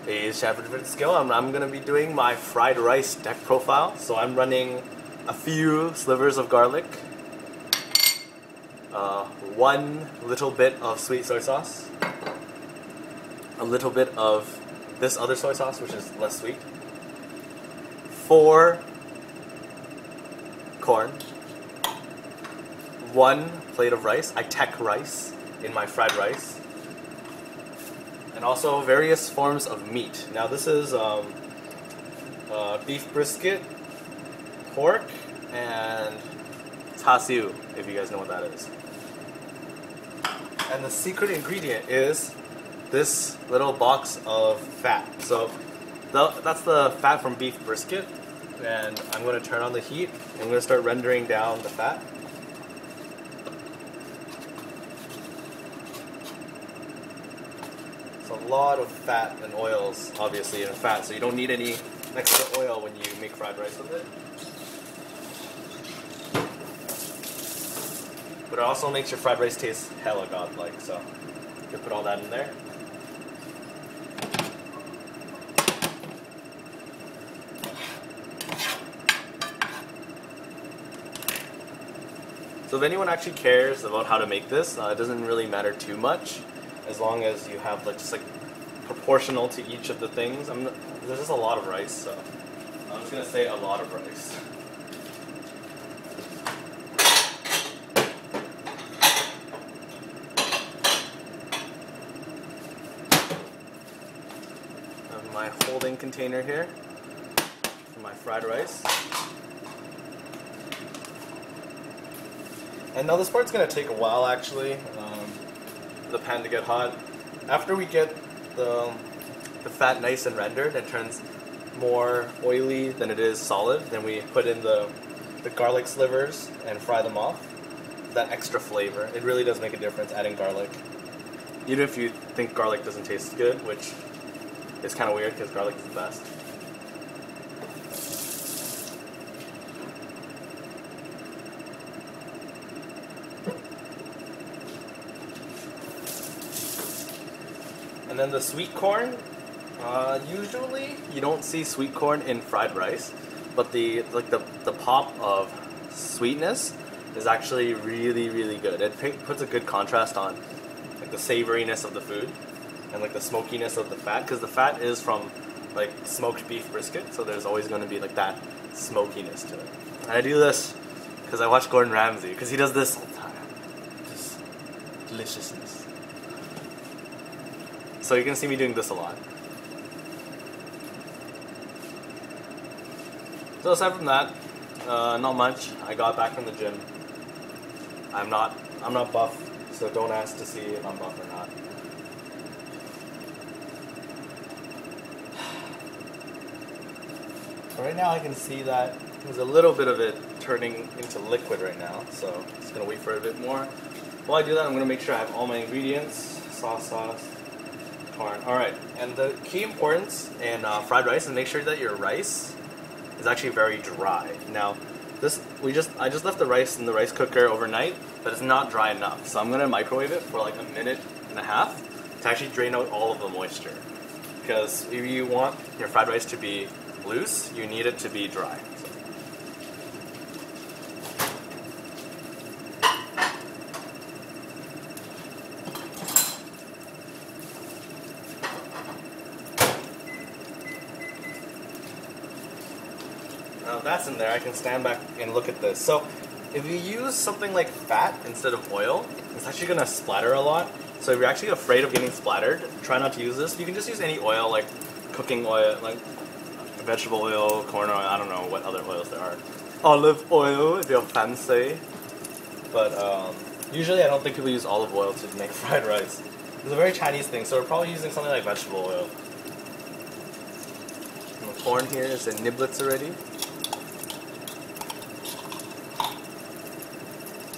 Hey, Shepard Skill. I'm gonna be doing my fried rice deck profile. So I'm running a few slivers of garlic, one little bit of sweet soy sauce, a little bit of this other soy sauce, which is less sweet, 4 corn, 1 plate of rice. I tech rice in my fried rice. And also various forms of meat. Now this is beef brisket, pork, and char siu, if you guys know what that is. And the secret ingredient is this little box of fat. So that's the fat from beef brisket, and I'm going to turn on the heat. I'm going to start rendering down the fat. A lot of fat and oils, obviously, in fat, so you don't need any extra oil when you make fried rice with it. But it also makes your fried rice taste hella godlike, so you can put all that in there. So if anyone actually cares about how to make this, it doesn't really matter too much, as long as you have just proportional to each of the things. There's just a lot of rice, so I'm just gonna say a lot of rice. I have my holding container here for my fried rice. And now this part's gonna take a while, actually, for the pan to get hot. After we get the fat nice and rendered, it turns more oily than it is solid. Then we put in the garlic slivers and fry them off. That extra flavor, it really does make a difference adding garlic. Even if you think garlic doesn't taste good, which is kind of weird because garlic is the best. And then the sweet corn, usually you don't see sweet corn in fried rice, but the pop of sweetness is actually really, really good. It puts a good contrast on the savoriness of the food and the smokiness of the fat, because the fat is from smoked beef brisket, so there's always going to be that smokiness to it. And I do this because I watch Gordon Ramsay, because he does this all the time. Just deliciousness. So you can see me doing this a lot. So aside from that, not much. I got back from the gym. I'm not buff, so don't ask to see if I'm buff or not. Right now I can see that there's a little bit of it turning into liquid right now, so just gonna wait for a bit more. While I do that, I'm gonna make sure I have all my ingredients. Sauce, corn. Alright, and the key importance in fried rice is make sure that your rice is actually very dry. Now, I just left the rice in the rice cooker overnight, but it's not dry enough. So I'm gonna microwave it for a minute and a half to actually drain out all of the moisture. Because if you want your fried rice to be loose, you need it to be dry. Now that's in there, I can stand back and look at this. So if you use something like fat instead of oil, it's actually going to splatter a lot. So if you're actually afraid of getting splattered, try not to use this. You can just use any oil, like cooking oil, like vegetable oil, corn oil, I don't know what other oils there are. Olive oil if you're fancy. But usually I don't think people use olive oil to make fried rice. It's a very Chinese thing, so we're probably using something like vegetable oil. And the corn here is in niblets already.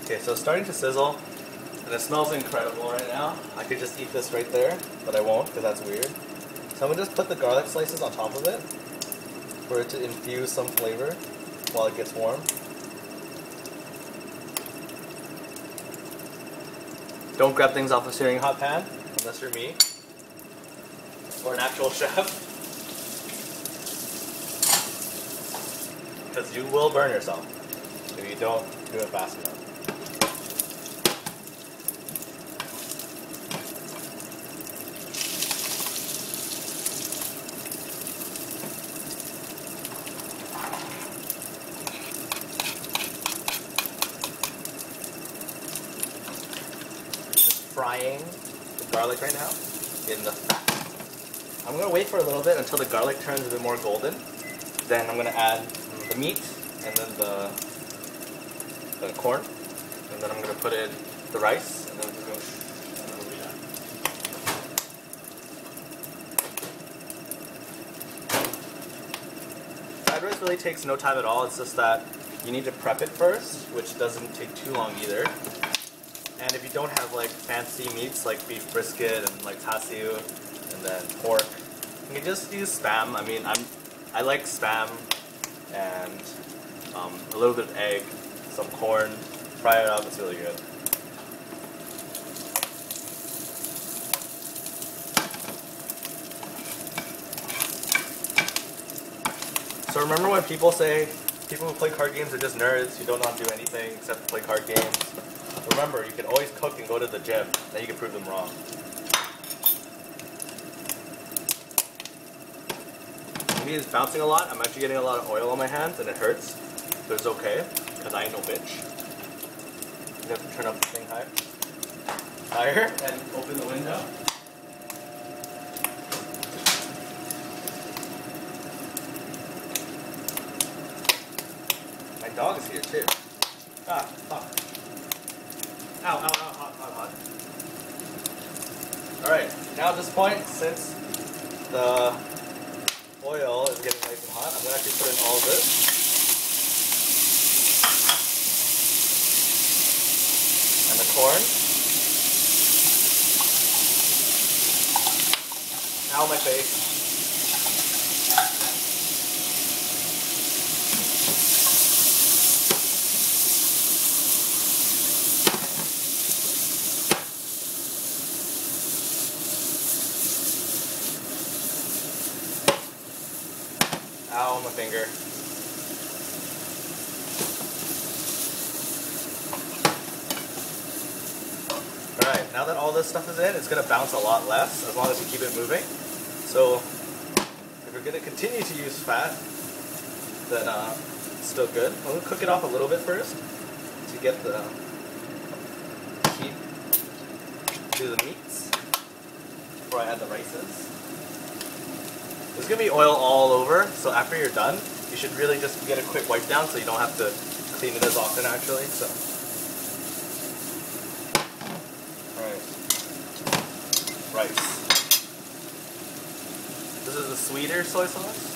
Okay, so it's starting to sizzle, and it smells incredible right now. I could just eat this right there, but I won't, because that's weird. So I'm going to just put the garlic slices on top of it, for it to infuse some flavor while it gets warm. Don't grab things off a searing hot pan, unless you're me. or an actual chef. Because you will burn yourself if you don't do it fast enough. Frying the garlic right now in the fat. I'm going to wait for a little bit until the garlic turns a bit more golden. Then I'm going to add the meat and then the corn. And then I'm going to put in the rice. And then we'll go. Fried rice really takes no time at all. It's just that you need to prep it first, which doesn't take too long either. And if you don't have like fancy meats like beef brisket and like tasio and then pork, you can just use Spam. I mean, I like Spam and a little bit of egg, some corn, fry it up. It's really good. So remember when people say people who play card games are just nerds who don't know how to do anything except play card games? Remember, you can always cook and go to the gym, then you can prove them wrong. Me is bouncing a lot. I'm actually getting a lot of oil on my hands and it hurts, but it's okay, because I ain't no bitch. You have to turn up the thing higher and open the window. My dog is here too. Ah, fuck. Ow, ow, ow, hot, hot, hot. Alright, now at this point, since the oil is getting nice and hot, I'm going to actually put in all of this. And the corn. Ow, my face. Ow, my finger. Alright, now that all this stuff is in, it's going to bounce a lot less as long as you keep it moving. So, if you're going to continue to use fat, then it's still good. I'm going to cook it off a little bit first to get the heat to the meats before I add the rices. There's going to be oil all over, so after you're done, you should really just get a quick wipe down so you don't have to clean it as often actually. So, alright. Rice. This is the sweeter soy sauce.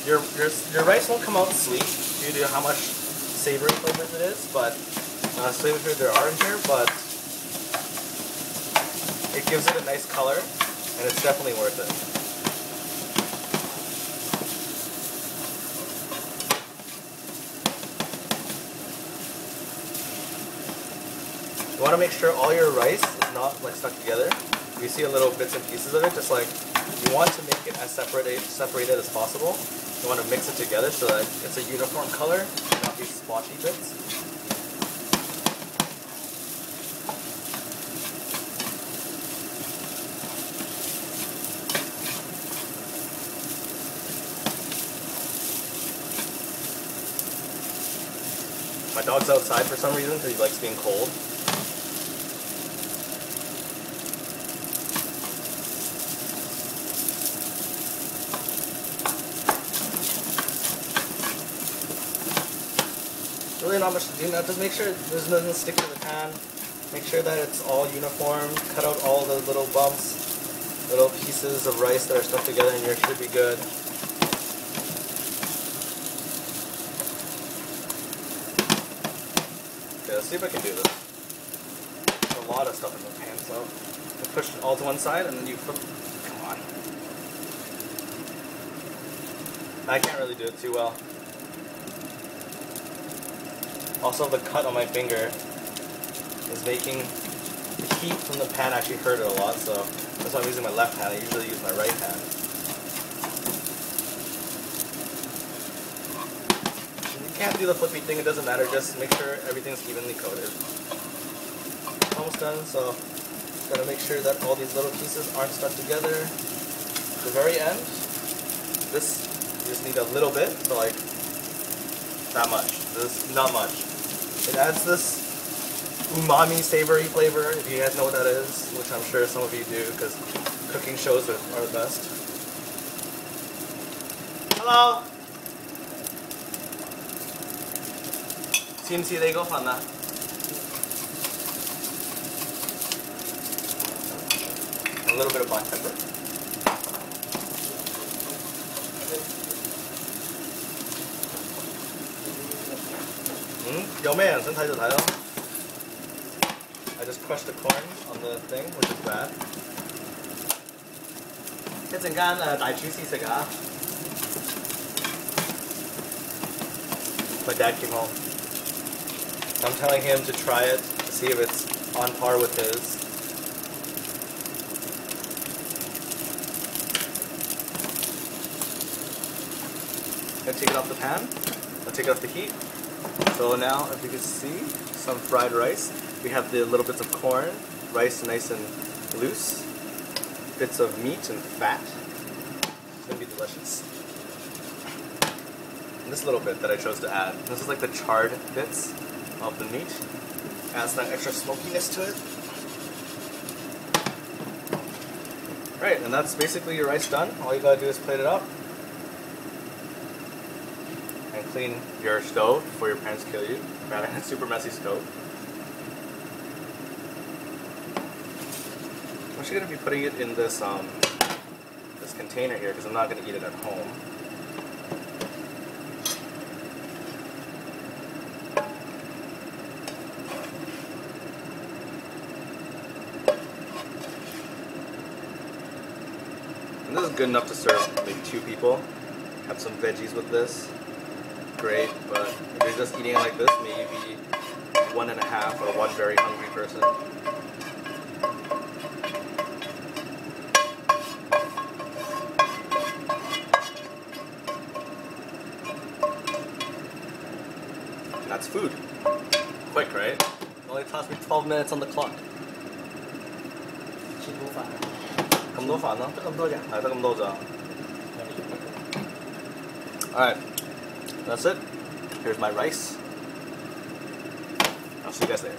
Your rice won't come out sweet due to how much savory flavors it is, but flavors there are in here, but it gives it a nice color, and it's definitely worth it. You want to make sure all your rice is not like stuck together. If you see a little bits and pieces of it, just like you want to make it as separated as possible. You want to mix it together so that it's a uniform color, and not these splotchy bits. My dog's outside for some reason because he likes being cold. Really not much to do now. Just make sure there's nothing stick to the pan. Make sure that it's all uniform. Cut out all the little bumps, little pieces of rice that are stuck together, and you should be good. Okay, let's see if I can do this. There's a lot of stuff in the pan, so you push it all to one side, and then you flip. Come on. I can't really do it too well. Also, the cut on my finger is making the heat from the pan actually hurt it a lot, so that's why I'm using my left hand. I usually use my right hand. You can't do the flippy thing, it doesn't matter, just make sure everything's evenly coated. Almost done, so gotta make sure that all these little pieces aren't stuck together. At the very end, this, you just need a little bit, so like that much. This is not much. It adds this umami savory flavor, if you guys know what that is, which I'm sure some of you do because cooking shows are the best. Hello! 似唔似你嗰份啊？ A little bit of black pepper. I just crushed the corn on the thing, which is bad. 一陣間大廚師食啊 My dad came home. I'm telling him to try it to see if it's on par with his. I'm gonna take it off the pan. I'll take it off the heat. So now, if you can see, some fried rice. We have the little bits of corn, rice nice and loose, bits of meat and fat. It's gonna be delicious. And this little bit that I chose to add, this is like the charred bits of the meat. Adds that extra smokiness to it. Right, and that's basically your rice done. All you gotta do is plate it up. And clean your stove before your parents kill you. Rather than a super messy stove. I'm actually going to be putting it in this this container here because I'm not going to eat it at home. And this is good enough to serve maybe 2 people. Have some veggies with this. Great, but if you're just eating it like this, maybe 1.5 or 1 very hungry person. That's food. Quick, right? It only cost me 12 minutes on the clock. 切好飯，咁多飯咯？得咁多咋？係得咁多咋？ Alright, that's it. Here's my rice. I'll see you guys later.